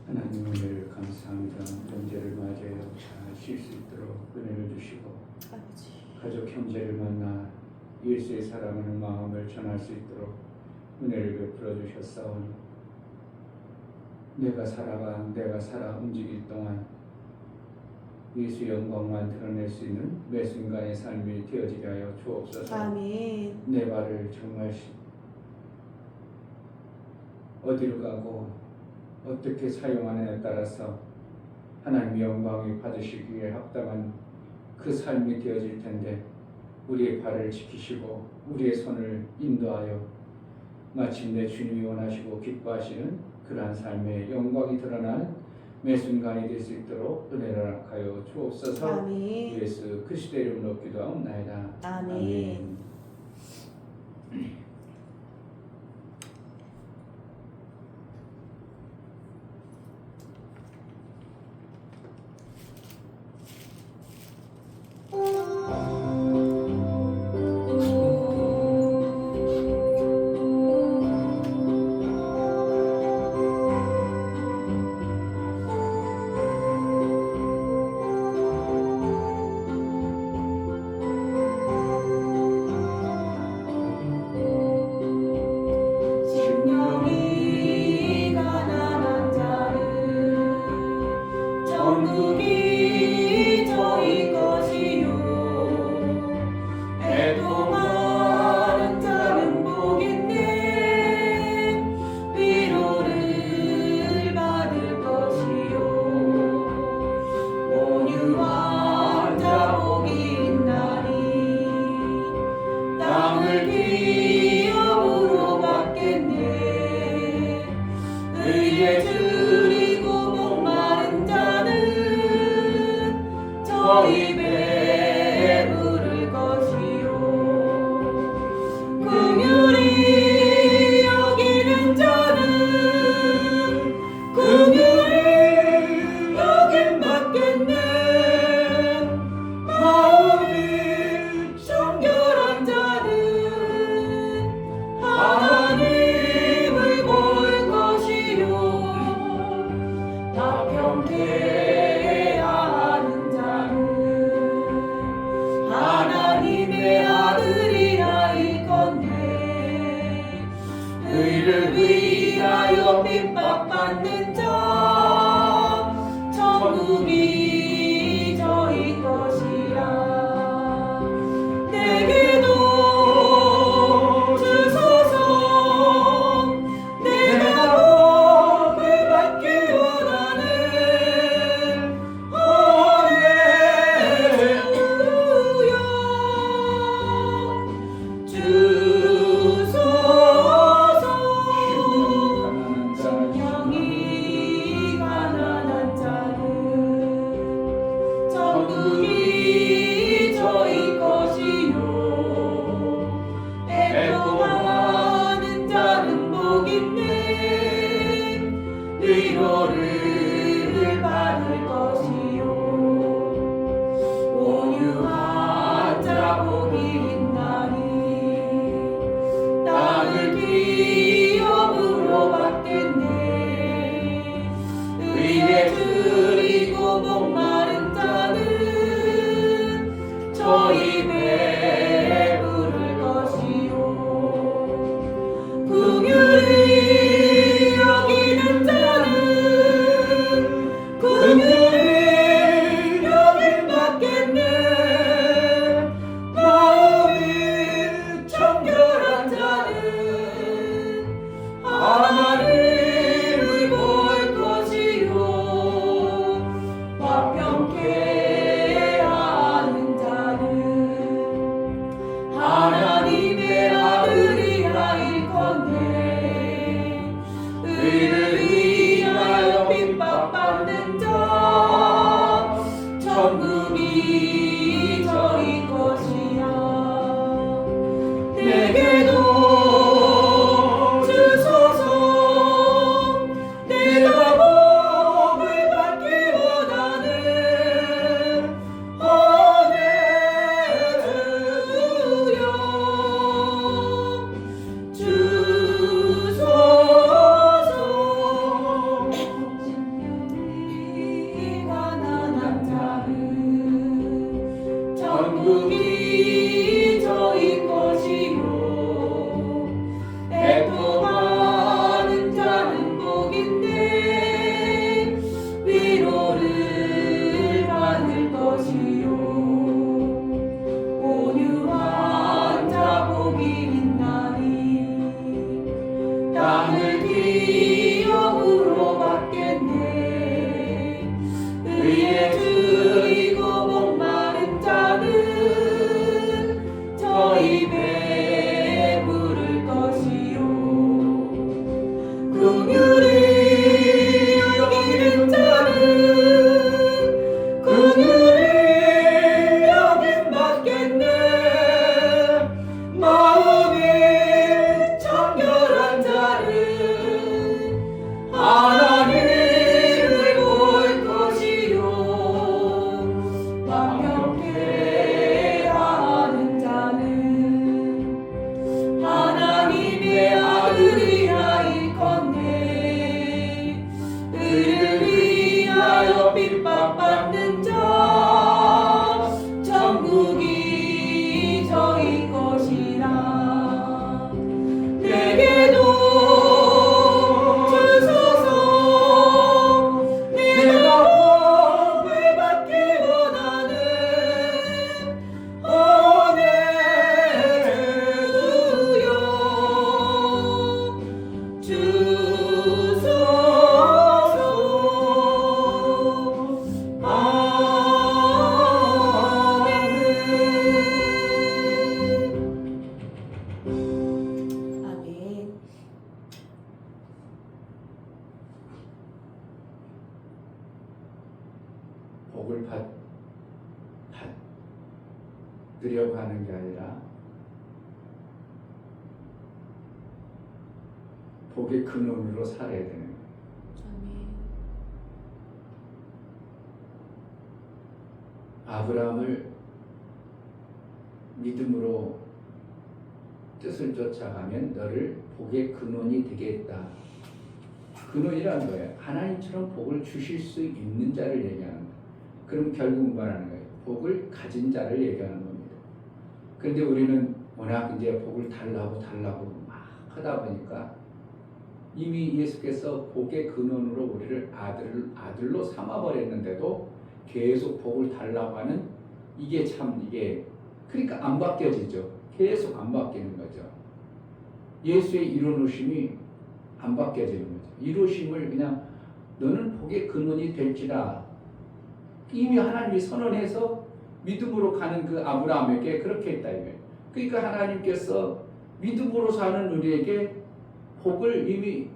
하나님 은혜를 감사합니다. 명제를 맞이하여 잘 쉴 수 있도록 은혜를 주시고 가족 형제를 만나 예수의 사랑하는 마음을 전할 수 있도록 은혜를 베풀어 주셨사오니 내가 살아 움직일 동안 예수 영광만 드러낼 수 있는 매 순간의 삶이 되어지게 하여 주옵소서. 아멘. 내 발을 정말 어디로 가고 어떻게 사용하느냐에 따라서 하나님의 영광이 받으시기 위해 합당한 그 삶이 되어질 텐데 우리의 발을 지키시고 우리의 손을 인도하여 마침내 주님이 원하시고 기뻐하시는 그러한 삶의 영광이 드러나는 매 순간이 될 수 있도록 은혜를 허락하여 주옵소서. 아멘. 예수 그리스도의 이름으로 기도하옵나이다. 아멘. 천국이 저희 것이요 애도 많은 자는 복인데 위로를 받을 것이요 온유한 자 복이 있나니 땅을 기업으로 받겠네 의에 줄이고 목마른 자는 저희 배에 부를 것이요 긍휼히 여기는 자는 긍휼히 여김 받겠네 마음이 정결한 자는 하나님을 볼 것이요 답변케 하는 자는 하나님의 아들이라 이건대 의를 위하여 핍박받는 자 천국이 저희 것이라 내게도 주소서 내가 복을 받기 원하네 할렐루야 주소서 영이 가난한 자는 천국이 저희 것이요 애통하는 자는 복있네 위로를 받을 것이요 온유한 자 복이 있나니 땅을 기업으로 받겠네 의에 줄이고 목마른 자는 저희 배에 부를 것이요 긍휼히 여기는 자는 긍휼히 여김 받겠네 마음이 정결한 자는 하나님을 볼 것이요 화평케 하는 자는 그를 위하여 핍박받는 자 천국이 저희 것이라. 내게도 주소서. 내가 복을 받기 원하는 주여 주소서. 아멘. 복을 받으려고 하는 게 아니라 복의 근원으로 살아야 되는 거예요. 아멘. 아브라함을 믿음으로 뜻을 쫓아가면 너를 복의 근원이 되겠다. 근원이란 거예요. 하나님처럼 복을 주실 수 있는 자를 얘기하는 거예요. 그럼 결국 말하는 거예요. 복을 가진 자를 얘기하는 겁니다. 그런데 우리는 워낙 이제 복을 달라고 막 하다 보니까 이미 예수께서 복의 근원으로 우리를 아들로 삼아버렸는데도 계속 복을 달라고 하는 이게 그러니까 안 바뀌어지죠. 계속 안 바뀌는 거죠. 예수의 이루노심이 안 바뀌어지는 거죠. 이루심을 그냥 너는 복의 근원이 될지라 이미 하나님이 선언해서 믿음으로 가는 그 아브라함에게 그렇게 했다 이거예요. 그러니까 하나님께서 믿음으로 사는 우리에게 복을 이미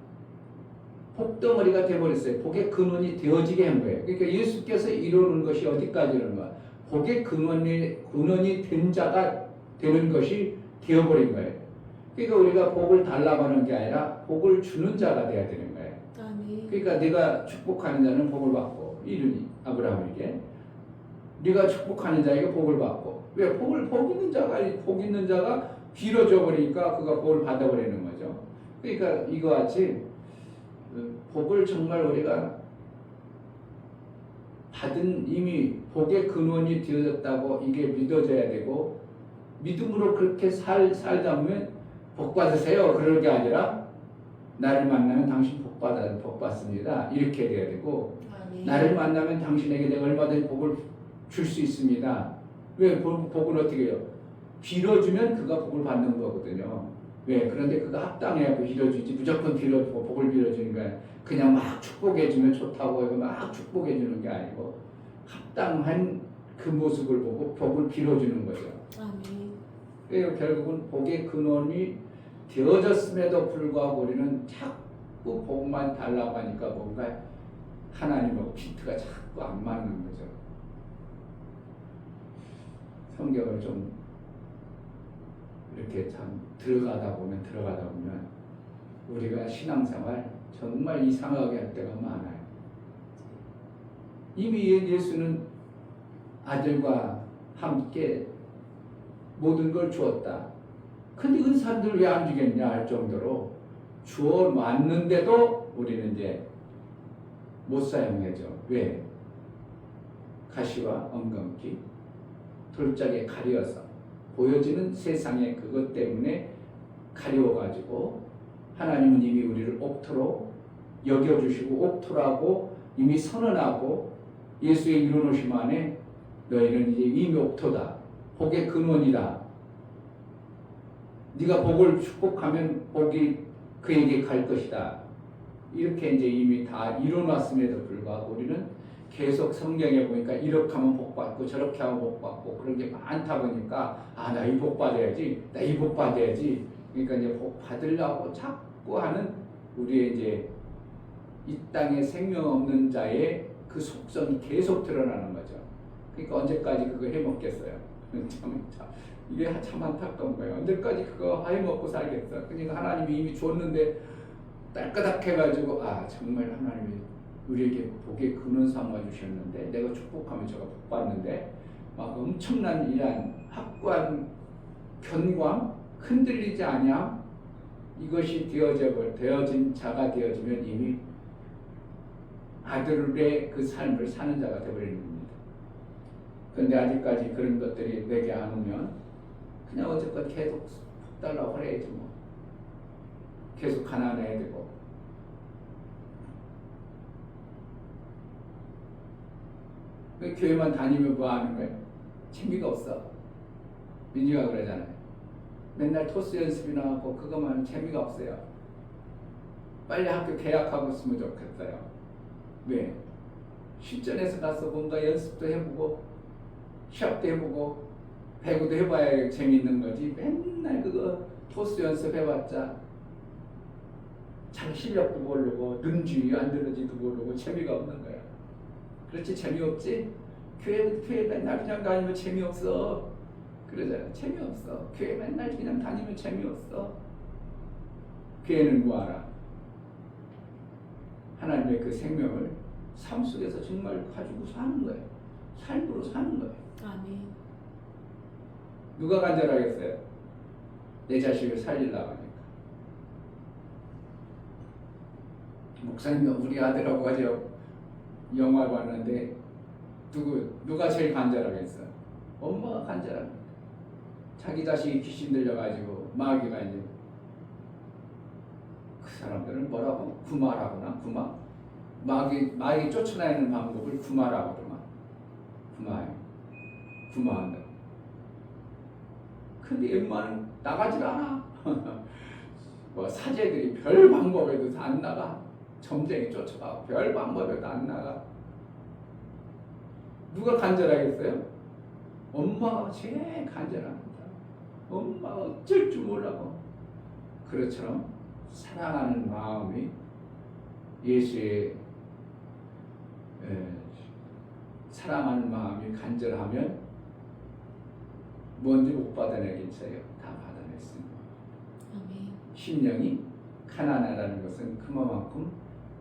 복덩어리가 되어버렸어요. 복의 근원이 되어지게 한 거예요. 그러니까 예수께서 이루는 것이 어디까지는 거야? 복의 근원이 된 자가 되는 것이 되어버린 거예요. 그러니까 우리가 복을 달라고 하는 게 아니라 복을 주는 자가 돼야 되는 거예요. 아멘. 그러니까 내가 축복하는 자는 복을 받고 이르니 아브라함에게 네가 축복하는 자에게 복을 받고 왜 복 있는 자가 빌어줘 버리니까 그가 복을 받아버리는 거죠. 그러니까 이거 같이 복을 정말 우리가 받은 이미 복의 근원이 되어졌다고 이게 믿어져야 되고 믿음으로 그렇게 살다 보면 복 받으세요 그럴 게 아니라 나를 만나면 당신 복 받습니다 이렇게 돼야 되고 아멘. 나를 만나면 당신에게 내가 얼마든지 복을 줄 수 있습니다. 왜 복은 어떻게 해요? 빌어주면 그가 복을 받는 거거든요. 왜? 그런데 그가 합당해야 빌어주지 무조건 복을 빌어주는 거야. 그냥 막 축복해주면 좋다고 해서 막 축복해주는 게 아니고 합당한 그 모습을 보고 복을 빌어주는 거죠. 아멘. 그래서 결국은 복의 근원이 되어졌음에도 불구하고 우리는 자꾸 복만 달라고 하니까 뭔가 하나님하고 피트가 자꾸 안 맞는 거죠. 성경을 좀 이렇게 참 들어가다 보면 우리가 신앙생활 정말 이상하게 할 때가 많아요. 이미 예수는 아들과 함께 모든 걸 주었다. 근데 그 사람들 왜 안 주겠냐 할 정도로 주어 놨는데도 우리는 이제 못 사용하죠. 왜? 가시와 엉겅퀴 돌짝에 가려서 보여지는 세상의 그것 때문에 가려워가지고 하나님은 이미 우리를 옥토로 여겨주시고 옥토라고 이미 선언하고 예수의 이루노심 안에 너희는 이제 이미 옥토다. 복의 근원이다. 네가 복을 축복하면 복이 그에게 갈 것이다. 이렇게 이제 이미 다 이뤄놨음에도 불구하고 우리는 계속 성경에 보니까 이렇게 하면 복 받고 저렇게 하면 복 받고 그런 게 많다 보니까 나 이 복 받아야지, 나 이 복 받아야지. 그러니까 이제 복 받으려고 자꾸 하는 우리의 이제 이 땅에 생명 없는 자의 그 속성이 계속 드러나는 거죠. 그러니까 언제까지 그거 해먹겠어요? 이게 참 안타까운 거예요. 언제까지 그거 해먹고 살겠어? 그러니까 하나님이 이미 줬는데 딸까닥 해가지고 정말 하나님이 우리에게 복의 근원 삼아 주셨는데 내가 축복하면 제가 복 받는데 막 엄청난 이러한 확고한 견고함, 흔들리지 아니함 이것이 되어진 자가 되어지면 이미 아들의 그 삶을 사는 자가 되어버리는 겁니다. 그런데 아직까지 그런 것들이 내게 안 오면 그냥 어쨌건 계속 달라고 그래야지 뭐. 계속 가난해야 되고. 왜 교회만 다니면 뭐 하는 거예요? 재미가 없어. 민지가 그러잖아요. 맨날 토스 연습이나 하고 그것만 재미가 없어요. 빨리 학교 개학하고 있으면 좋겠어요. 왜? 실전에서 가서 뭔가 연습도 해보고 시합도 해보고 배구도 해봐야 재미있는 거지. 맨날 그거 토스 연습해봤자 자기 실력도 모르고 는지 안 되는지도 모르고 재미가 없는 거야. 그렇지 재미없지? 교회 맨날 그냥 다니면 재미없어. 그러잖아. 재미없어. 교회 맨날 그냥 다니면 재미없어. 교회는 뭐하라? 하나님의 그 생명을 삶 속에서 정말 가지고 사는 거예요. 삶으로 사는 거예요. 아멘. 누가 간절하겠어요? 내 자식을 살리려고 하니까. 목사님 우리 아들하고 가서 영화 봤는데 누가 제일 간절하겠어요? 엄마가 간절합니다. 자기 자식이 귀신 들려가지고 마귀가 이제 그 사람들은 뭐라고? 구마라구나. 구마. 마귀 쫓아내는 방법을 구마라고 그러나. 구마예요. 구마한다. 근데 엄마는 나가질 않아. 뭐 사제들이 별 방법에도 다 안 나가. 점쟁이 쫓아가고 별 방법에도 안 나가. 누가 간절하겠어요? 엄마가 제일 간절합니다. 엄마가 어쩔 줄 몰라고. 그렇처럼 사랑하는 마음이 예수의 사랑하는 마음이 간절하면 뭔지 못 받아내겠어요. 다 받아냈습니다. 아멘. 심령이 가난하다는 것은 그만큼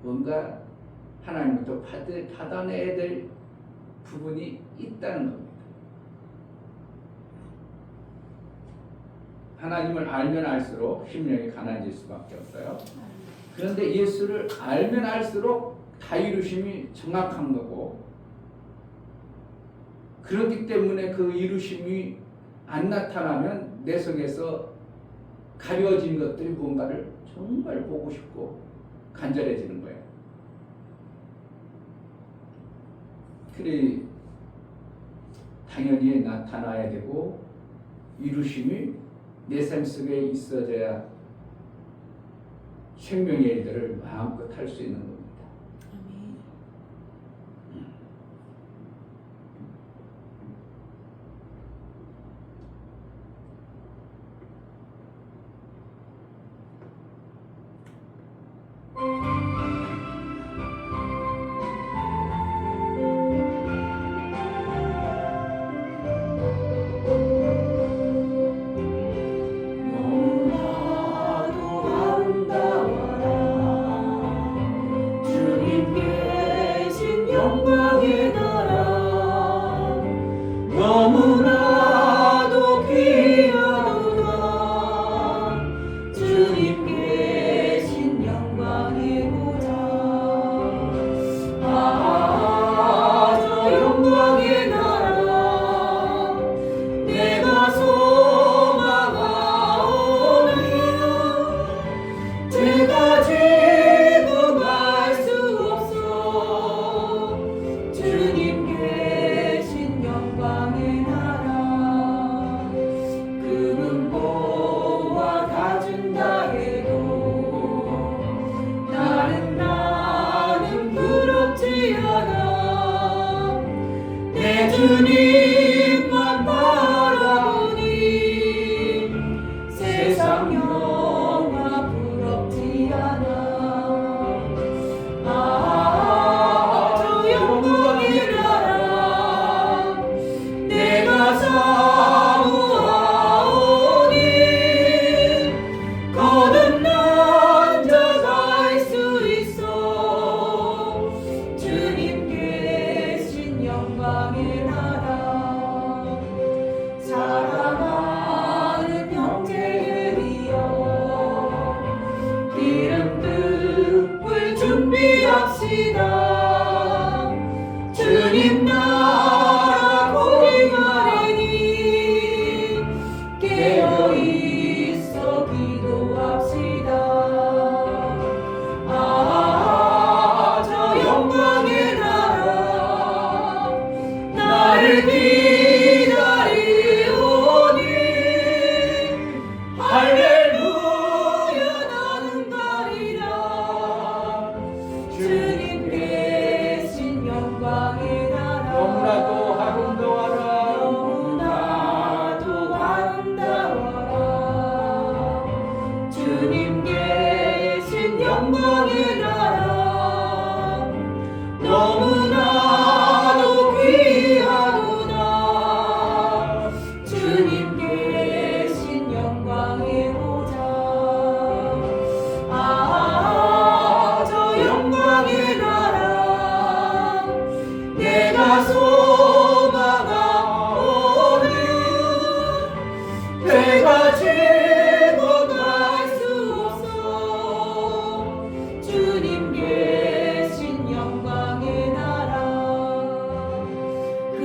뭔가 하나님부터 받아내야 될 부분이 있다는 겁니다. 하나님을 알면 알수록 심령이 가난해질 수밖에 없어요. 그런데 예수를 알면 알수록 다 이루심이 정확한 거고, 그렇기 때문에 그 이루심이 안 나타나면 내 속에서 가려진 것들이 뭔가를 정말 보고 싶고 간절해지는 거예요. 그래 당연히 나타나야 되고 이루심이 내 삶 속에 있어져야 생명의 일들을 마음껏 할 수 있는 겁니다. 아멘. 너무나도 귀하도다 주님 계신 영광의 보좌 저 영광의 나라 내가 소망하오니 제가 지금 알 수 없어 주님 계신 영광의 나라 그는 보아 다 준다 해도 나는 부럽지 않아 내 주님만 바라보니 세상 영화 부럽지 않아 저 영광의 나라 내가 사모하오니 거듭난 자가 알 수 있어 주님 계신 영광의 나라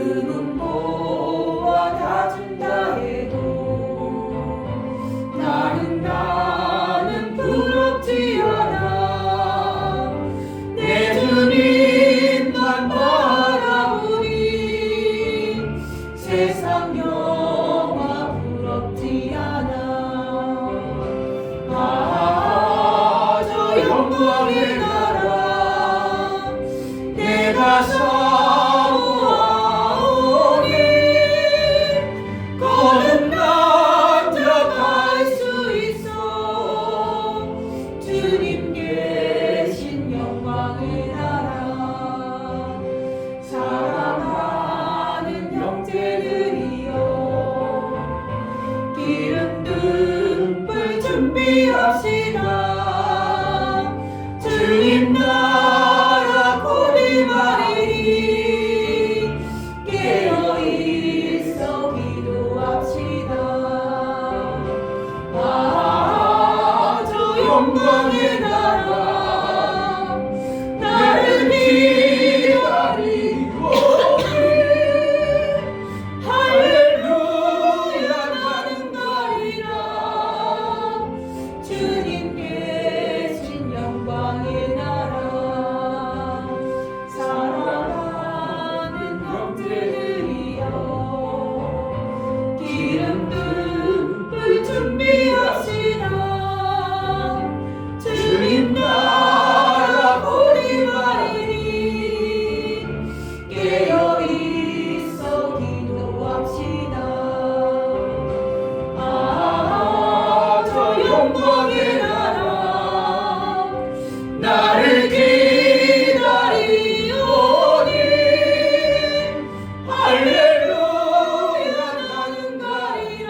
그 눈보와 다준다 해도 나는 부럽지 않아. 내 주님만 바라보니 세상 영화 부럽지 않아. 아, 저 영광의 나라 내가 사모하오니 거듭나자 갈 수 있어. 주님 계신 영광의 나라. 사랑하는 형제들이여 기름 등불 준비합시다. 주님 나라 곧 임하리니 깨어있어 기도합시다. 아, 저 영광의 나라 나를 기다리오니 할렐루야 나는 가리라. 주님 계신 영광의 나라. 사랑하는 형제들이여 기름 등불 준비합시다. 주님 나라 곧 임하리니 깨어있어 기도합시다. 아, 저 영광의 나라 나를 기다리오니 할렐루야 나는 가리라.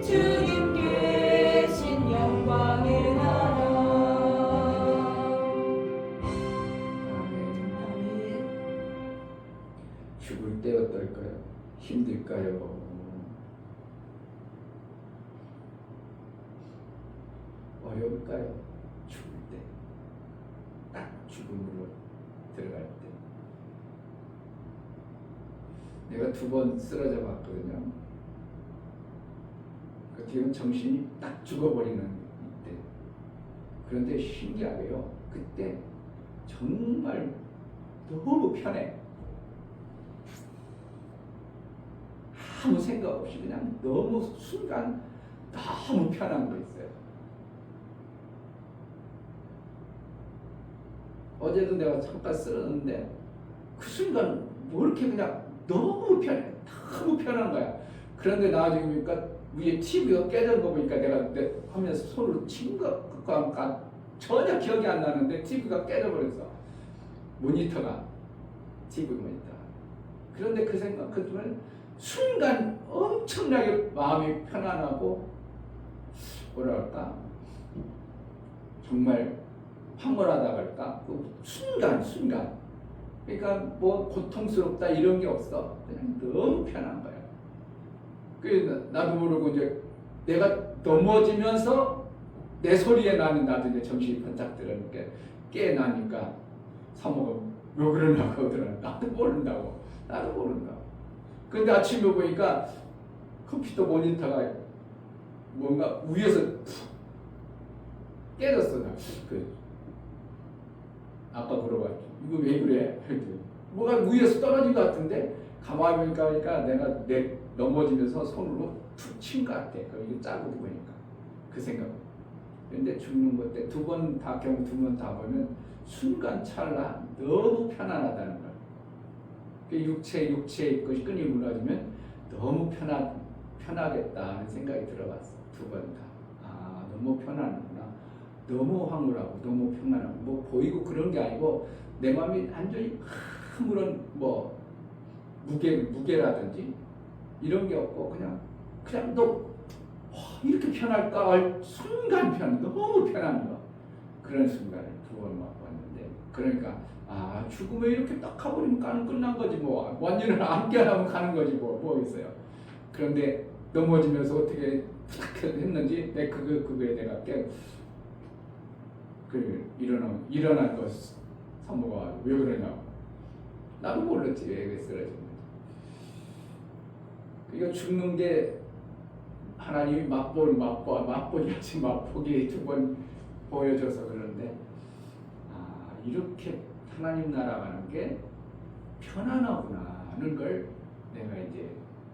주님 계신 영광의 나라. 아멘. 죽을 때 어떨까요? 힘들까요? 어려울까요? 죽을 때, 딱 죽음으로 들어갈 때. 내가 2번 쓰러져 봤거든요. 그 뒤는 정신이 딱 죽어버리는 이때. 그런데 신기하게요, 그때 정말 너무 편해. 아무 생각 없이 그냥 너무 순간 너무 편한 거 있어요. 어제도 내가 잠깐 쓰러졌는데 그 순간 뭐 이렇게 그냥 너무 편해. 너무 편한 거야. 그런데 나중에 보니까 위에 TV가 깨진 거 보니까 내가 하면서 손으로 친 것과 전혀 기억이 안 나는데 TV가 깨져버렸어. 모니터가. TV 모니터. 그런데 그 생각, 그러면 순간 엄청나게 마음이 편안하고 뭐랄까 정말 황홀하다 할까? 그 순간 그러니까 뭐 고통스럽다 이런 게 없어. 그냥 너무 편한 거야. 그 나도 모르고 이제 내가 넘어지면서 내 소리에 나는 나도 이제 정신이 번쩍 들으니까 깨나니까 사모가 왜 그러냐고 그러더라. 나도 모른다고. 근데 아침에 보니까 컴퓨터 모니터가 뭔가 위에서 푹 깨졌어. 그 아까 물어봤죠. 이거 왜 그래? 뭐가 위에서 떨어진 것 같은데 가만히 보니까 내가 넘어지면서 손으로 툭 친 것 같아. 이게 짜고 보니까 그 생각. 근데 죽는 것 때 2번 다 경우 2번 다 보면 순간 찰나 너무 편안하다는 거야. 그 육체의 것이 끈이 무너지면 너무 편하겠다는 생각이 들어봤어. 2번 다. 아, 너무 편안하구나. 너무 황홀하고 너무 평안하고 뭐 보이고 그런 게 아니고 내 마음이 완전히 아무런 뭐 무게라든지 이런 게 없고 그냥 너 이렇게 편할까 할 순간 너무 편한 거. 그런 순간을 2번 맛봤는데 그러니까 죽음에 이렇게 딱 가버리면 끝난 거지 뭐. 완전히 안 깨어나면 가는 거지 뭐 있어요. 그런데 넘어지면서 어떻게 했는지 그거에 내가 일어난 거 사모가 왜 그러냐고. 나도 몰랐지 왜 쓰러졌는지. 그러니까 죽는 게 하나님이 맛보기같이 맛보기 두 번 보여줘서 그런데 이렇게 하나님 나라 가는 게 편안하구나 하는 걸 내가 이제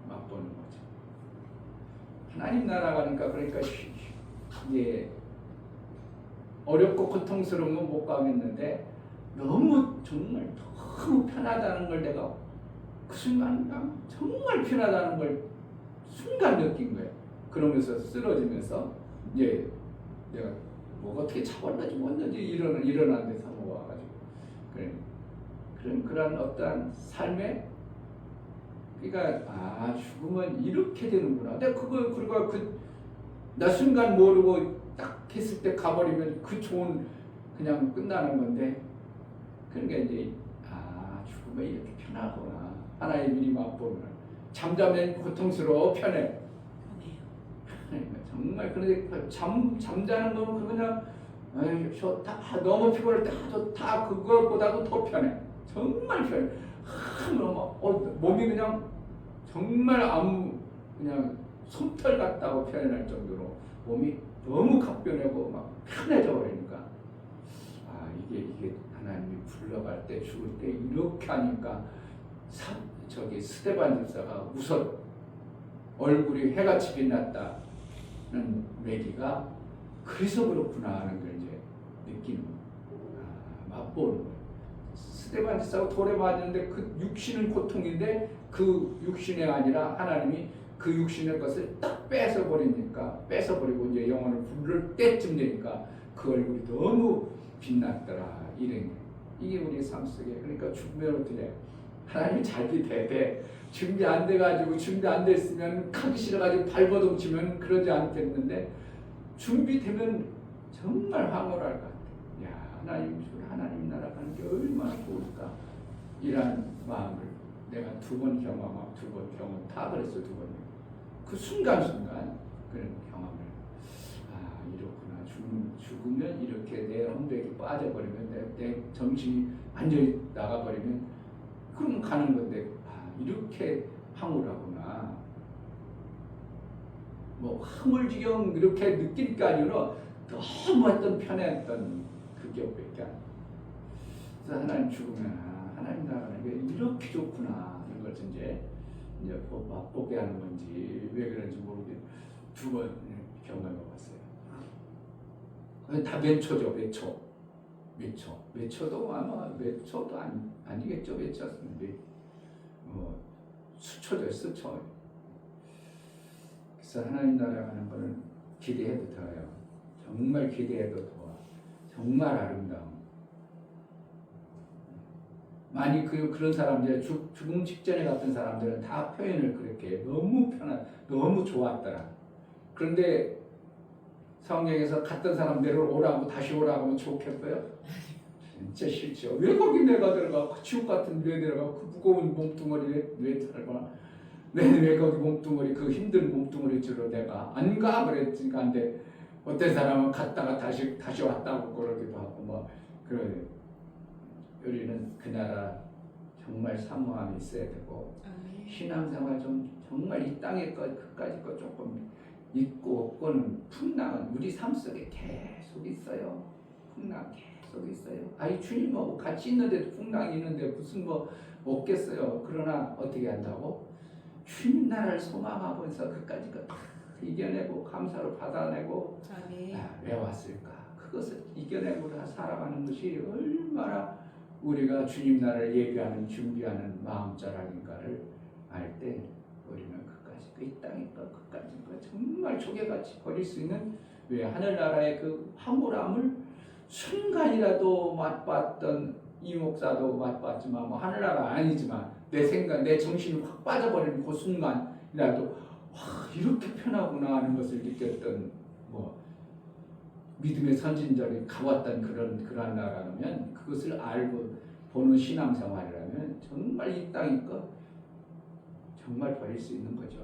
맛보는 거죠. 하나님 나라 가니까 그러니까 이게 어렵고 고통스러운 건 못 가겠는데 정말 너무 편하다는 걸 내가 그 순간 정말 편하다는 걸 순간 느낀 거예요. 그러면서 쓰러지면서 이제 내가 뭐 어떻게 차올라지 못는지 일어난 데서 와가지고 그런 어떠한 삶에 그러니까 죽으면 이렇게 되는구나. 내가 그리고 나 순간 모르고 딱 했을 때 가버리면 그 좋은 그냥 끝나는 건데 그러니까 이제 죽으면 이렇게 편하구나. 하나의 미리 맛보면 잠자면 고통스러워 편해. 정말 그런데 잠자는 거는 그냥 너무 피곤할 때 다 그것보다도 더 편해. 정말 편해. 몸이 그냥 정말 그냥 솜털 같다고 표현할 정도로 몸이 너무 각변하고 막 편해져 버리니까 이게 하나님이 불러갈 때 죽을 때 이렇게 하니까 스데반 집사가 웃어 얼굴이 해같이 빛났다는 얘기가 그래서 그렇구나 하는 걸 이제 느끼는 맛보는 거예요. 스데반 집사가 돌에 맞았는데 그 육신은 고통인데 그 육신이 아니라 하나님이 그 육신의 것을 딱 뺏어버리고 이제 영혼을 부를 때쯤 되니까 그 얼굴이 너무 빛났더라. 이게 우리의 삶 속에 그러니까 죽으면 어떻게 하나님이 잘 돼. 준비 안 돼가지고 준비 안 됐으면 가기 싫어가지고 발버둥 치면 그러지 않겠는데 준비되면 정말 황홀할 것 같아. 하나님 나라 가는 게 얼마나 좋을까. 이런 마음을 내가 두 번 경험 다 그랬어. 두 번. 그 순간순간 그런 경험을 이렇구나. 죽으면 이렇게 내 혼백이 빠져버리면 내 정신이 완전히 나가버리면 그럼 가는 건데 이렇게 황홀하구나. 뭐 황홀지경 이렇게 느낄 게 아니라 너무 어떤 편했던 그 기억밖에 안 나. 그래서 하나님 죽으면 하나님 나라는 게 이렇게 좋구나 이런 걸 이제 맛보게 하는 건지 왜 그런지 모르게 두 번 경험해봤어요. 다 몇 초죠. 몇 초도 아마 몇 초도 아니겠죠. 몇 초였는데 수초죠. 수초. 그래서 하나님 나라 가는 거는 기대해도 더요. 정말 기대해도 더워. 정말 아름다움. 많이 그런 사람들 죽음 직전에 갔던 사람들은 다 표현을 그렇게 너무 너무 좋았더라. 그런데 성경에서 갔던 사람들을 오라고 다시 오라고 하면 좋겠어요? 진짜 싫죠. 왜 거기 내가 들어가? 지옥 같은 데 내려가? 그 무거운 몸뚱어리 왜 들어가? 왜 거기 몸뚱어리 그 힘든 몸뚱어리 주로 내가 안 가 그랬지. 근데 어떤 사람은 갔다가 다시 왔다고 그러기도 하고 뭐 그래. 우리는 그 나라 정말 사모함이 있어야 되고 신앙생활 좀 정말 이 땅의 그까짓 거 조금 있고 없고는 풍랑은 우리 삶 속에 계속 있어요. 풍랑 계속 있어요. 주님하고 같이 있는데도 풍랑이 있는데 무슨 뭐 없겠어요. 그러나 어떻게 한다고? 주님 나라를 소망하면서 그까짓 거 다 이겨내고 감사로 받아내고 왜 왔을까? 그것을 이겨내고 살아가는 것이 얼마나 우리가 주님 나라를 예비하는 준비하는 마음자랑인가를 알 때 우리는 이 땅의 것 그까짓 거 정말 조개같이 버릴 수 있는 왜 하늘나라의 그 황홀함을 순간이라도 맛봤던 이 목사도 맛봤지만 뭐 하늘나라 아니지만 내 생각 내 정신이 확 빠져버리는 그 순간이라도 이렇게 편하구나 하는 것을 느꼈던 뭐 믿음의 선진들이 가봤던 그런 나라라면 그것을 알고 보는 신앙생활이라면 정말 이 땅의 것 정말 버릴 수 있는 거죠.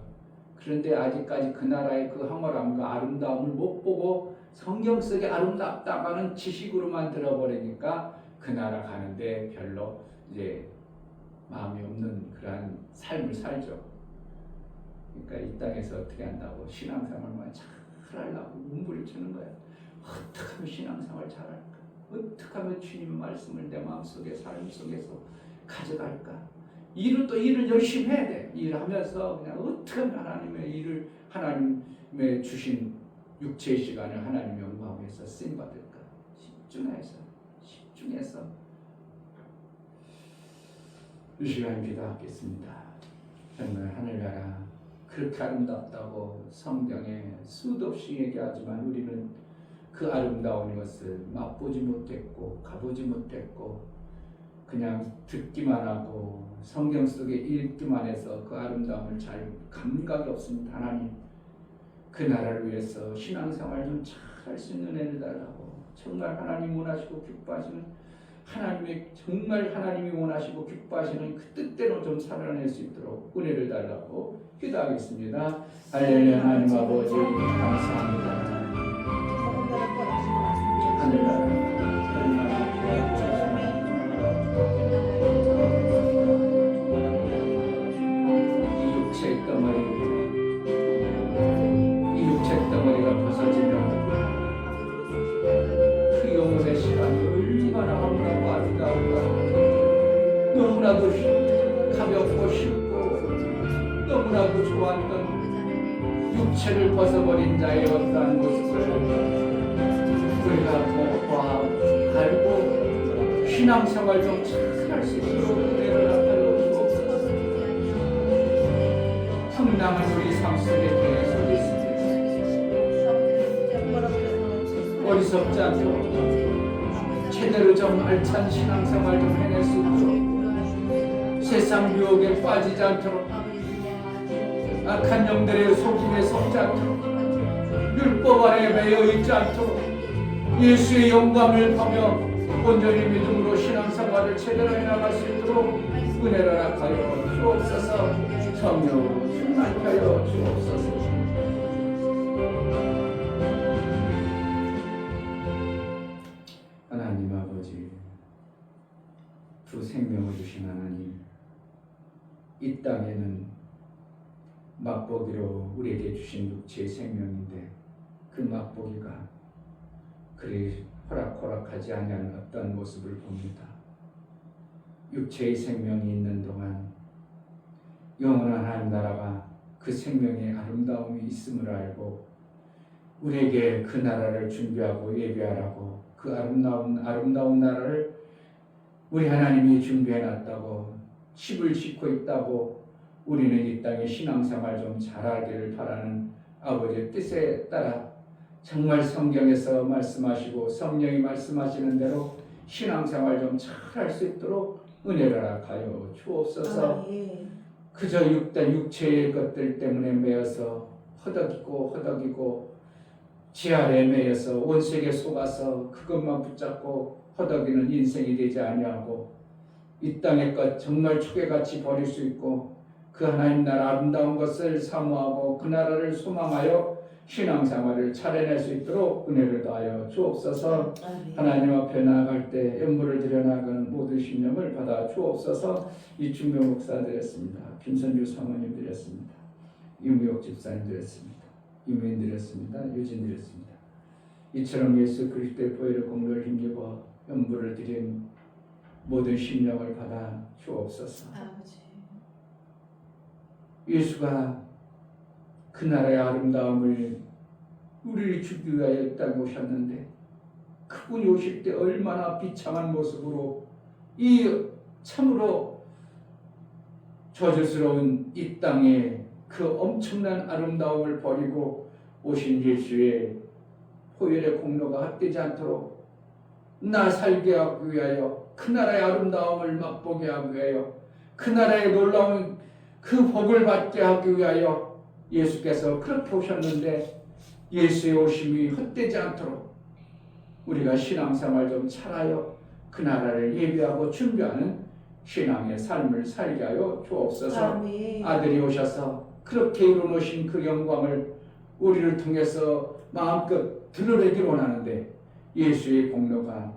그런데 아직까지 그 나라의 그 황홀함과 아름다움을 못 보고 성경 속에 아름답다가는 지식으로만 들어버리니까 그 나라 가는데 별로 이제 마음이 없는 그러한 삶을 살죠. 그러니까 이 땅에서 어떻게 한다고 신앙생활만 잘 하려고 몸부림치는 거야. 어떻게 하면 신앙생활 잘할까? 어떻게 하면 주님 말씀을 내 마음속에 삶 속에서 가져갈까? 일을 열심히 해야 돼. 일하면서 그냥 어떻게 하면 하나님의 일을 하나님의 주신 육체의 시간을 하나님의 영광 위해서 쓰임 받을까? 집중해서 이 시간 기도하겠습니다. 정말 하늘나라 그렇게 아름답다고 성경에 수도 없이 얘기하지만 우리는 그 아름다운 것을 맛보지 못했고 가보지 못했고 그냥 듣기만 하고 성경 속에 읽기만 해서 그 아름다움을 잘 감각이 없습니다. 하나님 그 나라를 위해서 신앙생활 좀 잘 할 수 있는 은혜를 달라고 정말 하나님 원하시고 기뻐하시는 하나님의 정말 하나님이 원하시고 기뻐하시는 그 뜻대로 좀 살아낼 수 있도록 은혜를 달라고 기도하겠습니다. 할렐루야. 하나님 아버지 감사합니다. 하늘나라 이 육체의 덩어리가 벗어지면 그 영혼의 시간이 얼마나 아름답고 아름다운가. 너무나도 가볍고 쉽고 너무나도 좋았던 육체를 벗어버린 자의 어떠한 모습을 우리가 알고 신앙생활 좀 잘 할 수 있도록 은혜를 하여 주옵소서. 풍랑은 우리 삶 속에 계속 있습니다. 어리석지 않도록 제대로 좀 알찬 신앙생활 좀 해낼 수 있도록 세상 유혹에 빠지지 않도록 악한 영들의 속임에 속지 않도록 율법 아래 매여 있지 않도록 예수의 영광을 보며 온전히 믿음으로 신앙생활을 제대로 해나갈 수 있도록 은혜를 허락하여 주옵소서. 성령으로 충만하여 주옵소서. 하나님 아버지, 주 생명을 주신 하나님, 이 땅에는 맛보기로 우리에게 주신 육체의 생명인데 그 맛보기가 그리 호락호락하지 않은 어떤 모습을 봅니다. 육체의 생명이 있는 동안 영원한 하나님 나라가 그 생명의 아름다움이 있음을 알고 우리에게 그 나라를 준비하고 예배하라고 그 아름다운 나라를 우리 하나님이 준비해놨다고 집을 짓고 있다고 우리는 이 땅에 신앙생활 좀 잘하기를 바라는 아버지의 뜻에 따라 정말 성경에서 말씀하시고 성령이 말씀하시는 대로 신앙생활 좀 잘 할 수 있도록 은혜를 허락하여 주옵소서. 그저 육체의 것들 때문에 매여서 허덕이고 지알에 매여서 원색에 속아서 그것만 붙잡고 허덕이는 인생이 되지 아니하고 이 땅의 것 정말 초계같이 버릴 수 있고 그 하나님 나라 아름다운 것을 사모하고 그 나라를 소망하여 신앙생활을 차려낼 수 있도록 은혜를 더하여 주옵소서. 하나님 앞에 나아갈 때 연물을 드려나가는 모든 신령을 받아 주옵소서. 이충병 목사 드렸습니다. 김선주 사모님 드렸습니다. 유미옥 집사님 드렸습니다. 유민 드렸습니다. 유진 드렸습니다. 이처럼 예수 그리스도의 보혈의 공로를 힘입어 연물을 드린 모든 심령을 받아 주옵소서. 예수가 그 나라의 아름다움을 우리를 주기 위하여 이 땅에 오셨는데 그분이 오실 때 얼마나 비참한 모습으로 이 참으로 저주스러운 이 땅에 그 엄청난 아름다움을 버리고 오신 예수의 보혈의 공로가 헛되지 않도록 나 살게 하기 위하여 그 나라의 아름다움을 맛보게 하기 위하여 그 나라의 놀라운 그 복을 받게 하기 위하여 예수께서 그렇게 오셨는데 예수의 오심이 헛되지 않도록 우리가 신앙생활 좀 잘하여 그 나라를 예비하고 준비하는 신앙의 삶을 살게 하여 주옵소서. 아멘. 아들이 오셔서 그렇게 이루어놓으신 그 영광을 우리를 통해서 마음껏 드러내기를 원하는데 예수의 공로가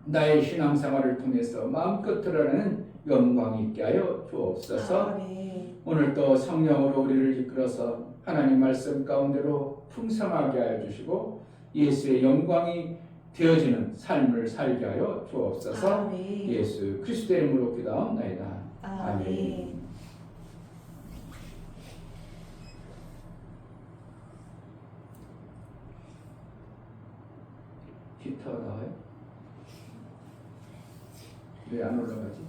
나의 신앙생활을 통해서 마음껏 드러내는 영광이 있게 하여 주옵소서. 아멘. 오늘 또 성령으로 우리를 이끌어서 하나님 말씀 가운데로 풍성하게 하여 주시고 예수의 영광이 되어지는 삶을 살게 하여 주옵소서. 아멘. 예수 그리스도의 이름으로 기도하옵나이다. 아멘. 기타가 나와요? 왜 안 올라가지?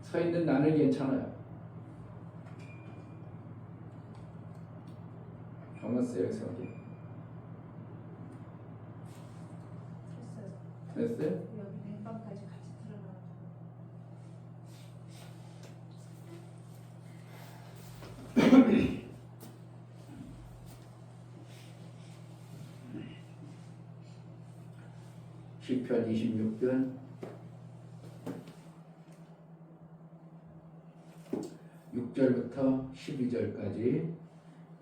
서 있는 나는 괜찮아요. 경았어요, 여기서 어디? 됐어요? 여기 맹방까지 같이 들어가. 26편 6절부터 12절까지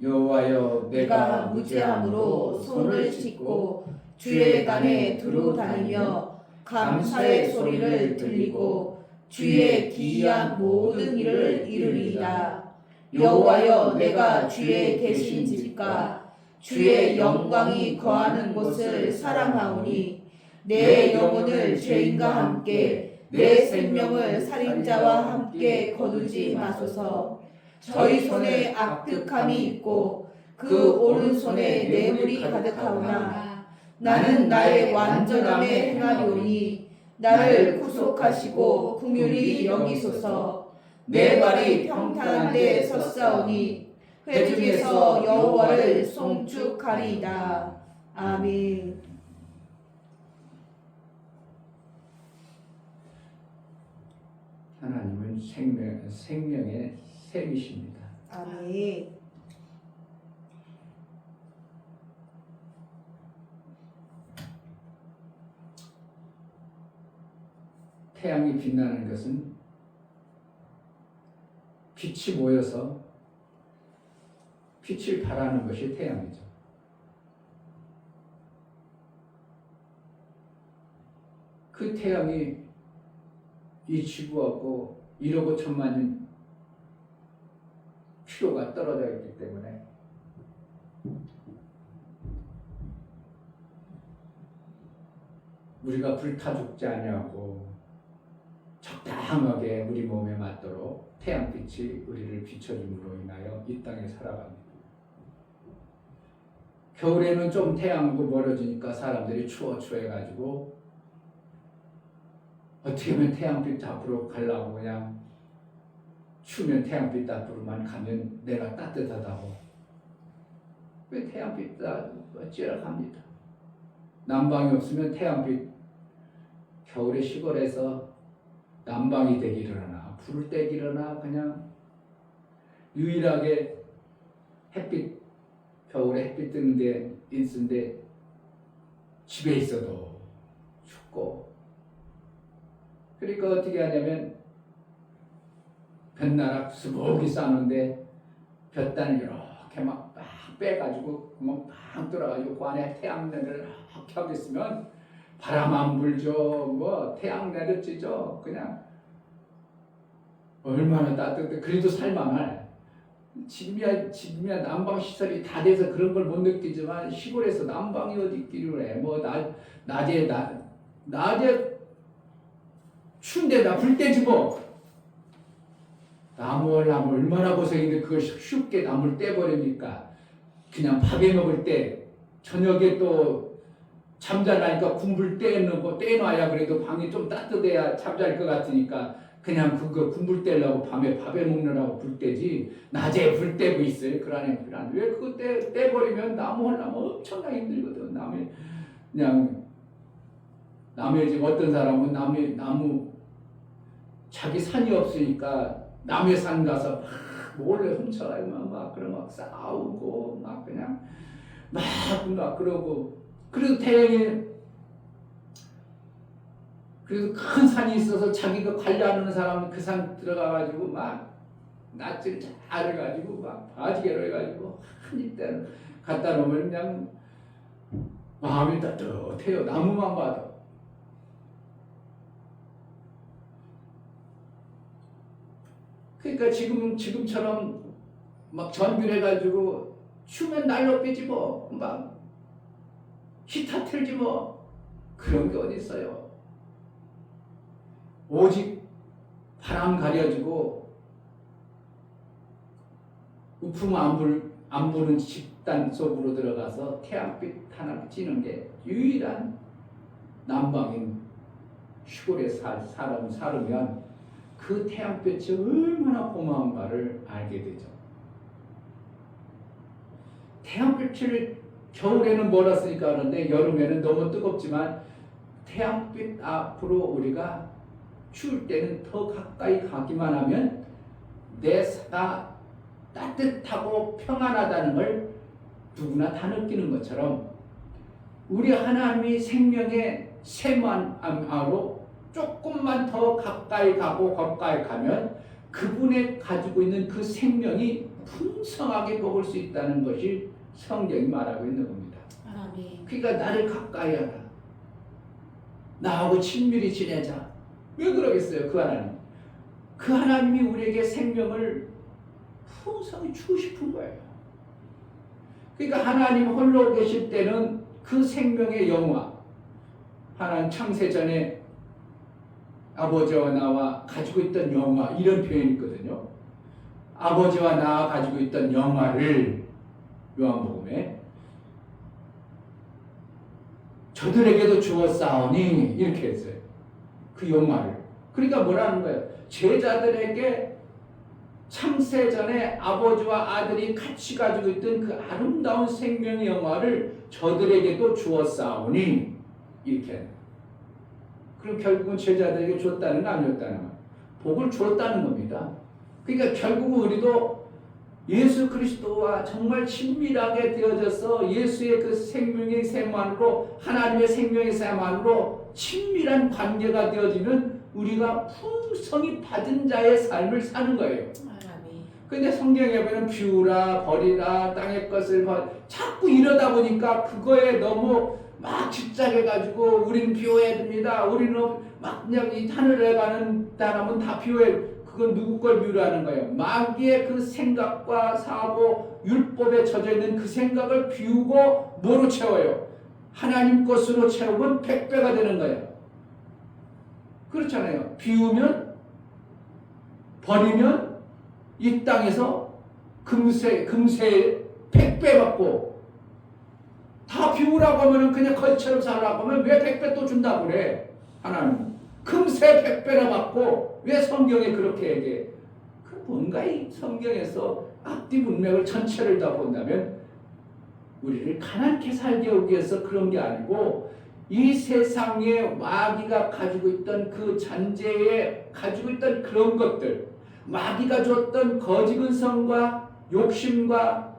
여호와여 내가 무지함으로 손을 씻고 주의 간에 두루 다니며 감사의 소리를 들리고 주의 기이한 모든 일을 이루리이다. 여호와여 내가 주의 계신 집과 주의 영광이 거하는 곳을 사랑하오니 내 영혼을 죄인과 함께 내 생명을 살인자와 함께 거두지 마소서. 저희 손에 악득함이 있고 그 오른손에 뇌물이 가득하오나 나는 나의 완전함에 행하리오니 나를 구속하시고 긍휼히 여기소서. 내 발이 평탄한 데 섰사오니 회중에서 여호와를 송축하리이다. 아멘. 하나님은 생명의 샘이십니다. 아멘. 태양이 빛나는 것은 빛이 모여서 빛을 발하는 것이 태양이죠. 그 태양이 이 지구하고 1억 5천만 년 피로가 떨어져 있기 때문에 우리가 불타 죽지 아니하고 적당하게 우리 몸에 맞도록 태양빛이 우리를 비춰줌으로 인하여 이 땅에 살아갑니다. 겨울에는 좀 태양하고 멀어지니까 사람들이 추워해가지고 어떻게 하면 태양빛 앞으로 가려고 그냥 추우면 태양빛 앞으로만 가면 내가 따뜻하다고 왜 태양빛 어찌라 갑니다. 난방이 없으면 태양빛 겨울에 시골에서 난방이 되기려나 불을 떼기려나 그냥 유일하게 햇빛 겨울에 햇빛 뜨는데 있는데 집에 있어도 춥고 그러니까 어떻게 하냐면 볕나락 수북이 싸는데 볕단을 이렇게 막 빼가지고 구멍 팍 뚫어가지고 그 안에 태양내를 이렇게 하고 있으면 바람 안 불죠. 뭐 태양 내려지죠. 그냥 얼마나 따뜻해. 그래도 살만할. 지금이야 난방 시설이 다 돼서 그런 걸 못 느끼지만 시골에서 난방이 어디 있기로 해. 뭐 낮에 추운데다 불 떼지 뭐. 나무 얼마나 고생인데 그걸 쉽게 나무를 떼버리니까 그냥 밥에 먹을 때 저녁에 또 잠자라니까 군불 떼놔야 그래도 방이 좀 따뜻해야 잠잘 것 같으니까 그냥 그거 군불 떼려고 밤에 밥에 먹느라고 불 떼지 낮에 불 떼고 있어요. 그러네. 왜 그거 떼버리면 나무 하려면 엄청나게 힘들거든. 남의 집 어떤 사람은 나무 자기 산이 없으니까 남의 산 가서 막 몰래 훔쳐가요. 막 그러면 막 싸우고 막 그냥 막 그러고 그래도 태양에 그래도 큰 산이 있어서 자기가 관리하는 사람은 그 산 들어가가지고 막 낫지를 잘 해가지고 막 바지개로 해가지고 한 입대 갖다 놓으면 그냥 마음이 따뜻해요. 나무만 봐도. 그러니까 지금처럼 막 전균해가지고 추면 날로 빼지 뭐, 막 히타 틀지 뭐, 그런 게 어디 있어요. 오직 바람 가려지고 우풍 안 부는 집단 속으로 들어가서 태양빛 하나 찌는 게 유일한 난방인 시골에 살으면 그 태양빛이 얼마나 고마운가를 알게 되죠. 태양빛을 겨울에는 멀었으니까 하는데 여름에는 너무 뜨겁지만 태양빛 앞으로 우리가 추울 때는 더 가까이 가기만 하면 내 사가 따뜻하고 평안하다는 걸 누구나 다 느끼는 것처럼 우리 하나님이 생명의 샘안으로 조금만 더 가까이 가면 그분의 가지고 있는 그 생명이 풍성하게 먹을 수 있다는 것이 성경이 말하고 있는 겁니다. 아멘. 그러니까 나를 가까이 하라. 나하고 친밀히 지내자. 왜 그러겠어요? 그 하나님. 그 하나님이 우리에게 생명을 풍성히 주고 싶은 거예요. 그러니까 하나님 홀로 계실 때는 그 생명의 영화, 하나님 창세전에 아버지와 나와 가지고 있던 영화, 이런 표현이 있거든요. 아버지와 나와 가지고 있던 영화를 요한복음에 저들에게도 주었사오니 이렇게 했어요. 그 영화를. 그러니까 뭐라는 거예요? 제자들에게 창세전에 아버지와 아들이 같이 가지고 있던 그 아름다운 생명의 영화를 저들에게도 주었사오니 이렇게. 그럼 결국은 제자들에게 줬다는 거 아니었다는 거. 복을 주었다는 겁니다. 그러니까 결국은 우리도 예수 그리스도와 정말 친밀하게 되어져서 예수의 그 생명의 샘만으로 하나님의 생명의 샘만으로 친밀한 관계가 되어지면 우리가 풍성히 받은 자의 삶을 사는 거예요. 근데 성경에 보면 비우라 버리라 땅의 것을 자꾸 이러다 보니까 그거에 너무 막 집착해가지고 우리는 비워야 됩니다. 우리는 막 그냥 이 하늘에 가는 사람은 다 비워야. 그건 누구 걸 비우라는 거예요. 마귀의 그 생각과 사고 율법에 젖어 있는 그 생각을 비우고 뭐로 채워요? 하나님 것으로 채우면 100배가 되는 거예요. 그렇잖아요. 비우면 버리면 이 땅에서 금세 100배 받고 다 비우라고 하면 그냥 거지처럼 살라고 하면 왜 100배 또 준다고 그래? 하나님 금세 100배나 받고 왜 성경에 그렇게 얘기해? 그 뭔가 이 성경에서 앞뒤 문맥을 전체를 다 본다면 우리를 가난케 살게 하기 위해서 그런 게 아니고 이 세상에 마귀가 가지고 있던 그 잔재에 가지고 있던 그런 것들, 마귀가 줬던 거짓근성과 욕심과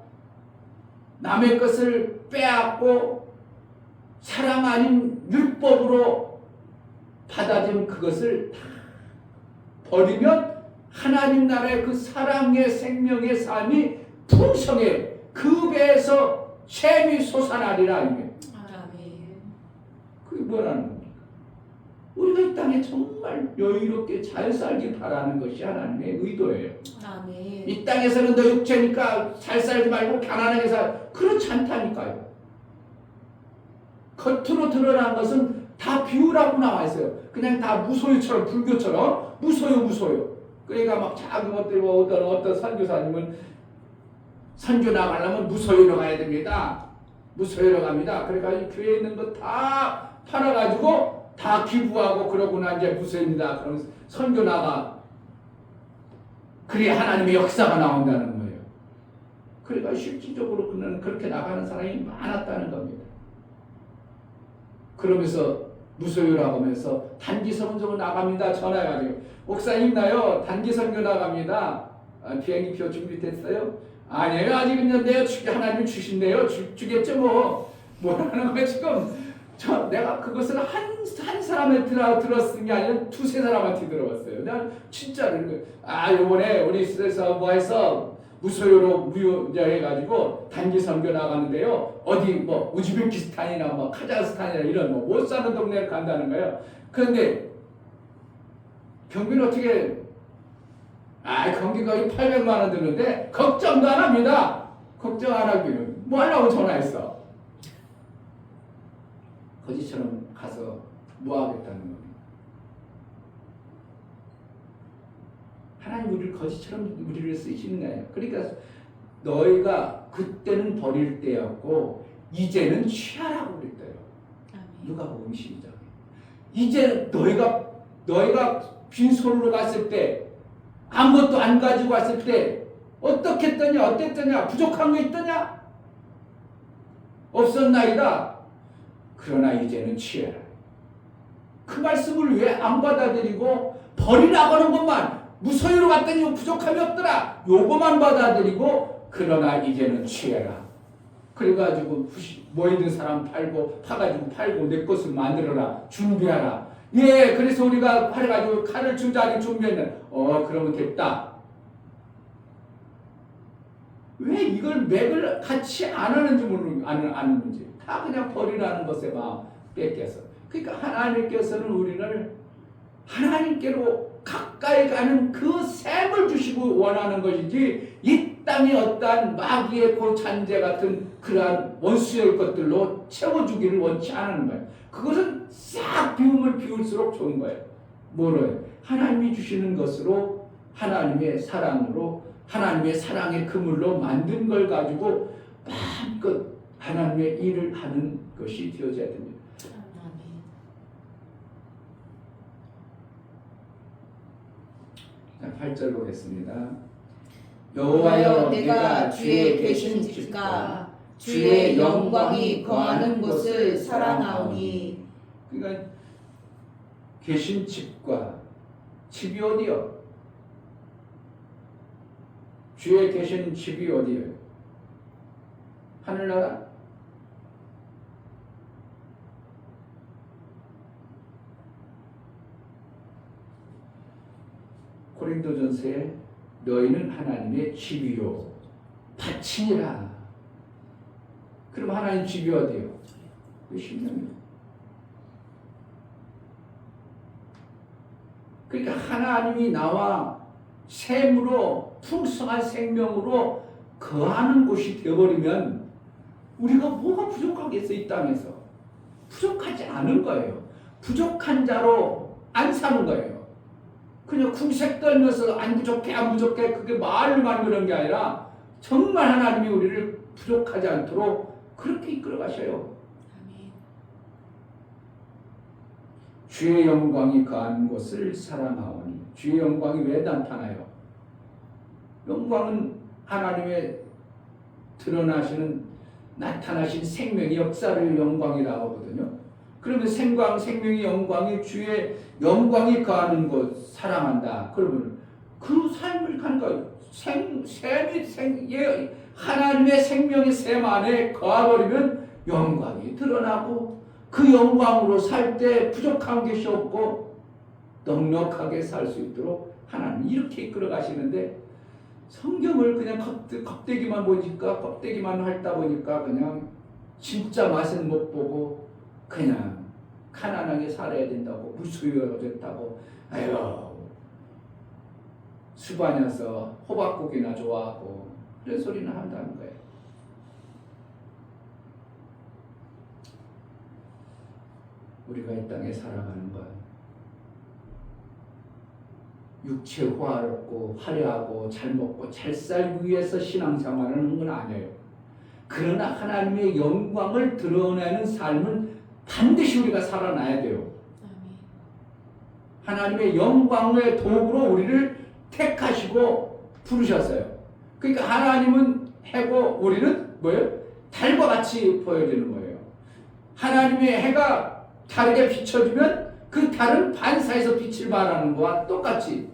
남의 것을 빼앗고 사랑 아닌 율법으로 받아들인 그것을 다 버리면 하나님 나라의 그 사랑의 생명의 삶이 풍성해. 그 배에서 샘이 솟아나리라. 이게. 그게 뭐라는 겁니까? 우리가 이 땅에 정말 여유롭게 잘 살길 바라는 것이 하나님의 의도예요. 아멘. 이 땅에서는 너 육체니까 잘 살지 말고 가난하게 살. 그렇지 않다니까요. 겉으로 드러난 것은 다 비우라고 나와 있어요. 그냥 다 무소유처럼, 불교처럼 무소유. 그러니까 막 작은 것들 어떤 선교사님은 선교 나가려면 무소유로 가야 됩니다. 무소유로 갑니다. 그러니까 교회에 있는 거 다 팔아가지고 다 기부하고 그러고나 이제 무소유입니다. 그럼 선교 나가. 그래야 하나님의 역사가 나온다는 거예요. 그러니까 실질적으로 그는 그렇게 나가는 사람이 많았다는 겁니다. 그러면서 무소유라고 하면서 단기 선교 나갑니다. 전화해가지고 목사님 나요 단기 선교 나갑니다. 비행기표 준비됐어요? 아니에요. 아직 있는데요. 하나님 주신대요. 주겠죠 뭐. 뭐라는 거예요 지금. 내가 그것을 한 사람한테 들었은 게 아니라 두세 사람한테 들어봤어요. 내가 진짜로 요번에 우리 에서 뭐 해서 무소유로 무효자해가지고 단기 선교 나가는데요. 어디 뭐 우즈베키스탄이나 뭐 카자흐스탄이나 이런 뭐 못 사는 동네를 간다는 거예요. 그런데 경비는 어떻게 경비가 800만 원 드는데 걱정도 안 합니다. 걱정 안 하기는 뭐 하려고 전화했어. 거지처럼 가서 뭐 하겠다는 거예요. 하나님 우리를 거지처럼 우리를 쓰시는 거예요. 그러니까 너희가 그때는 버릴 때였고 이제는 취하라고 그랬대요. 누가복음 12장. 이제 너희가 빈손으로 갔을 때 아무것도 안 가지고 왔을 때 어떻게 했더냐 어땠더냐 부족한 거 있더냐 없었나이다. 그러나 이제는 취해라. 그 말씀을 왜 안 받아들이고 버리라고 하는 것만 무소유로 갔더니 부족함이 없더라. 요거만 받아들이고 그러나 이제는 취해라. 그래가지고 모이는 사람 파가지고 팔고 내 것을 만들어라. 준비하라. 예, 그래서 우리가 팔아가지고 칼을 주자니 준비했는 그러면 됐다. 왜 이걸 맥을 같이 안 하는지 아는지 다 그냥 버리라는 것에 막 뺏겨서. 그러니까 하나님께서는 우리를 하나님께로 가까이 가는 그 샘을 주시고 원하는 것이지 이 땅의 어떠한 마귀의 잔재 같은 그러한 원수의 것들로 채워주기를 원치 않는 거예요. 그것은 싹 비울수록 좋은 거예요. 뭐를? 하나님이 주시는 것으로 하나님의 사랑으로 하나님의 사랑의 그물로 만든 걸 가지고 마음껏 하나님의 일을 하는 것이 되어져야 됩니다. 자, 8절 보겠습니다. 여호와여 내가 주의 계신 집과 주의 영광이 거하는 곳을 사랑하오니. 그러니까 계신 집과 집이 어디요? 주의 계신 집이 어디요? 하늘나라? 고린도전서에 너희는 하나님의 집이요 밭이니라. 그럼 하나님 집이 어디요? 그 심령이요. 그러니까 하나님이 나와 샘으로 풍성한 생명으로 거하는 곳이 되어버리면 우리가 뭐가 부족하겠어? 이 땅에서 부족하지 않은 거예요. 부족한 자로 안 사는 거예요. 그냥 궁색 떨면서 안 부족해 그게 말로만 그런 게 아니라 정말 하나님이 우리를 부족하지 않도록 그렇게 이끌어 가셔요. 주의 영광이 거하는 곳을 사랑하오니. 주의 영광이 왜 나타나요? 영광은 하나님의 나타나신 생명의 역사를 영광이라고 하거든요. 그러면 생명의 영광이 주의 영광이 거하는 곳 사랑한다. 그러면 그 삶을 가는 거예요. 하나님의 생명의 샘 안에 거하버리면 영광이 드러나고 그 영광으로 살 때 부족한 것이 없고 넉넉하게 살 수 있도록 하나님 이렇게 이끌어 가시는데 성경을 그냥 껍데기만 핥다 보니까 그냥 진짜 맛은 못 보고 그냥 가난하게 살아야 된다고 무수유가 됐다고 수반여서 호박고기나 좋아하고 그런 소리는 한다는 거예요. 우리가 이 땅에 살아가는 건 육체 호화롭고 화려하고 잘 먹고 잘 살기 위해서 신앙생활을 하는 건 아니에요. 그러나 하나님의 영광을 드러내는 삶은 반드시 우리가 살아나야 돼요. 하나님의 영광의 도구로 우리를 택하시고 부르셨어요. 그러니까 하나님은 해고 우리는 뭐예요? 달과 같이 보여지는 거예요. 하나님의 해가 달에게 비춰주면 그 달은 반사해서 빛을 발하는 것과 똑같이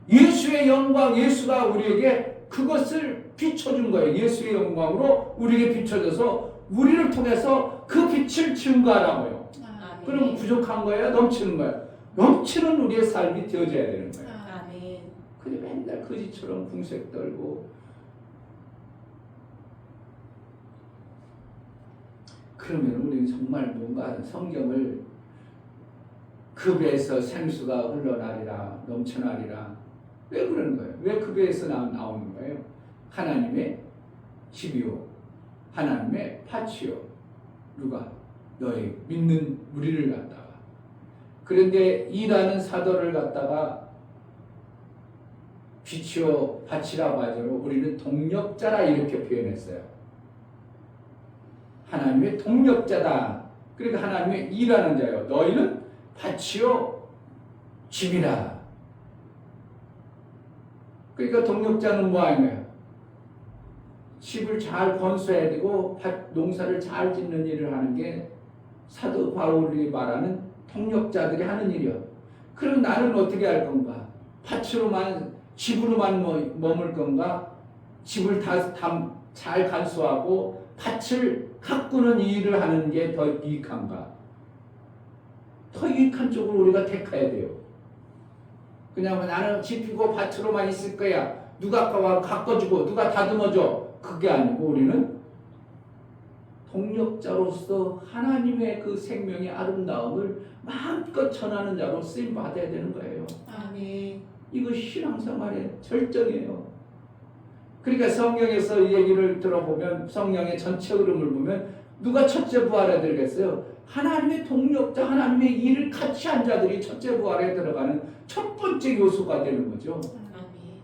예수의 영광, 예수가 우리에게 그것을 비춰준 거예요. 예수의 영광으로 우리에게 비춰져서 우리를 통해서 그 빛을 증거하라고요. 아멘. 그럼 부족한 거예요? 넘치는 거예요? 넘치는 우리의 삶이 되어져야 되는 거예요. 아멘. 근데 맨날 거지처럼 궁색 떨고 그러면 우리는 정말 뭔가 성경을 그 배에서 생수가 흘러나리라 넘쳐나리라 왜 그러는 거예요? 왜 그 배에서 나오는 거예요? 하나님의 집이요 하나님의 밭이요 누가? 너희 믿는 우리를 갖다가 그런데 일하는 사도를 갖다가 빛이요 밭이라고 하죠. 우리는 동력자라 이렇게 표현했어요. 하나님의 동력자다. 그러니까 하나님의 일하는 자요. 너희는 밭이요 집이라. 그러니까 동력자는 뭐 하는 거야? 집을 잘 건설해야 되고 농사를 잘 짓는 일을 하는 게 사도 바울이 말하는 동력자들이 하는 일이요. 그럼 나는 어떻게 할 건가? 밭으로만 집으로만 머물 건가? 집을 잘 간수하고 밭을 가꾸는 일을 하는 게 더 유익한가? 더 유익한 쪽을 우리가 택해야 돼요. 그냥 나는 집이고 밭으로만 있을 거야. 누가 가꿔주고 누가 다듬어줘. 그게 아니고 우리는 동력자로서 하나님의 그 생명의 아름다움을 마음껏 전하는 자로 쓰임 받아야 되는 거예요. 아멘. 이것이 신앙생활의 절정이에요. 그러니까 성경에서 이 얘기를 들어보면 성령의 전체 흐름을 보면 누가 첫째 부활에 들어갔어요? 하나님의 동력자, 하나님의 일을 같이 한 자들이 첫째 부활에 들어가는 첫 번째 요소가 되는 거죠. 아멘.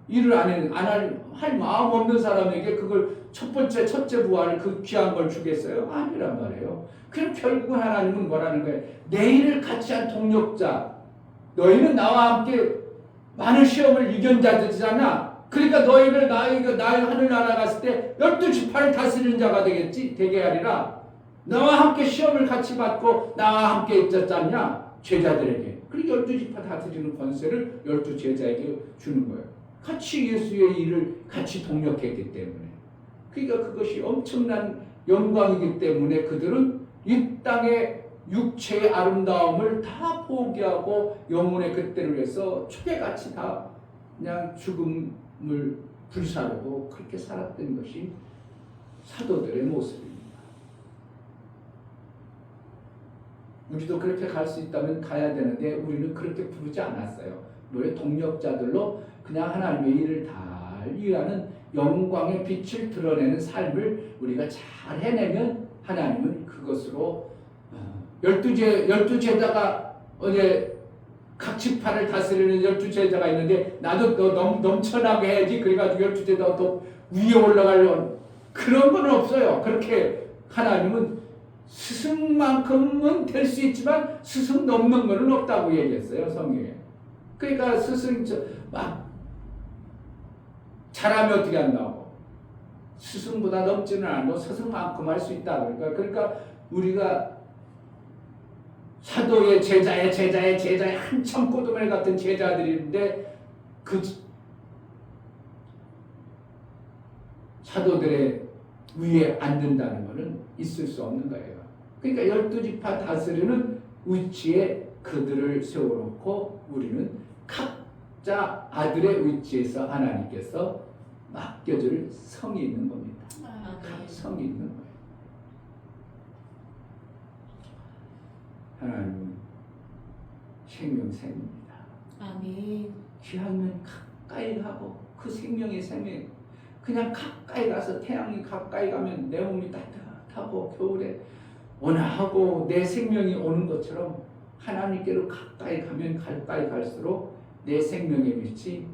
일을 할 마음 없는 사람에게 그걸 첫째 부활을 그 귀한 걸 주겠어요? 아니란 말이에요. 그럼 결국은 하나님은 뭐라는 거예요? 내 일을 같이 한 동력자, 너희는 나와 함께 많은 시험을 이긴 자들이잖아. 그러니까 너희를 나의 하늘나라 갔을 때 12지파를 다스리는 자가 되게 하리라. 나와 함께 시험을 같이 받고 나와 함께 있었잖냐 제자들에게. 그리고 12지파 다스리는 권세를 12제자에게 주는 거예요. 같이 예수의 일을 같이 동력했기 때문에. 그러니까 그것이 엄청난 영광이기 때문에 그들은 이 땅의 육체의 아름다움을 다 포기하고 영혼의 그때를 위해서 초대같이 다 그냥 죽음을 불사르고 그렇게 살았던 것이 사도들의 모습입니다. 우리도 그렇게 갈 수 있다면 가야 되는데 우리는 그렇게 부르지 않았어요. 우리 동력자들로 그냥 하나님의 일을 다 일하는 영광의 빛을 드러내는 삶을 우리가 잘 해내면 하나님은 그것으로 12제자가 어제 각 지파를 다스리는 12제자가 있는데 나도 너 넘쳐나게 해야지 그래가지고 12제자가 더 위에 올라가려는 그런 건 없어요. 그렇게 하나님은 스승만큼은 될 수 있지만 스승 넘는 거는 없다고 얘기했어요. 성경에. 그러니까 스승 막 잘하면 어떻게 한다고? 스승보다 넘지는 않고 스승만큼 할 수 있다. 그러니까 우리가 사도의 제자의 한참 꼬드멜 같은 제자들인데 그 사도들의 위에 앉는다는 것은 있을 수 없는 거예요. 그러니까 12지파 다스리는 위치에 그들을 세워놓고 우리는 각자 아들의 위치에서 하나님께서 맡겨줄 성이 있는 겁니다. 각 성이 있는 거예요. 하나님은 생명입니다. 아멘. 귀하면 가까이 가고 그 생명의 생명 그냥 가까이 가서 태양이 가까이 가면 내 몸이 따뜻하고 겨울에 온화하고 내 생명이 오는 것처럼 하나님께로 가까이 가면 가까이 갈수록 내 생명의 빛이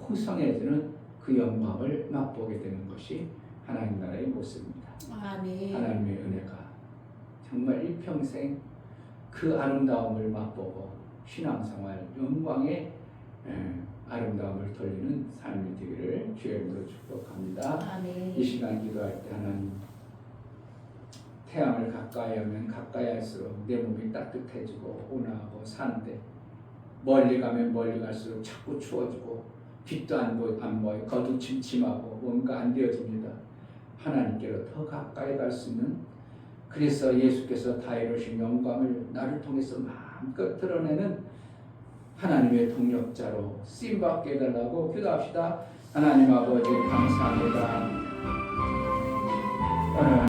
풍성해지는 그 영광을 맛보게 되는 것이 하나님 나라의 모습입니다. 아멘. 하나님의 은혜가 정말 일평생 그 아름다움을 맛보고 신앙생활 영광의 아름다움을 돌리는 삶이 되기를 주의 이름으로 축복합니다. 아멘. 이 시간 기도할 때 하나님 태양을 가까이 하면 가까이 할수록 내 몸이 따뜻해지고 온화하고 사는데 멀리 가면 멀리 갈수록 자꾸 추워지고 빛도 안 보여 거두침침하고 뭔가 안 되어집니다. 하나님께로 더 가까이 갈 수 있는, 그래서 예수께서 다 이루신 영광을 나를 통해서 마음껏 드러내는 하나님의 동력자로 쓰임받게 해달라고 기도합시다. 하나님 아버지 감사합니다. 오늘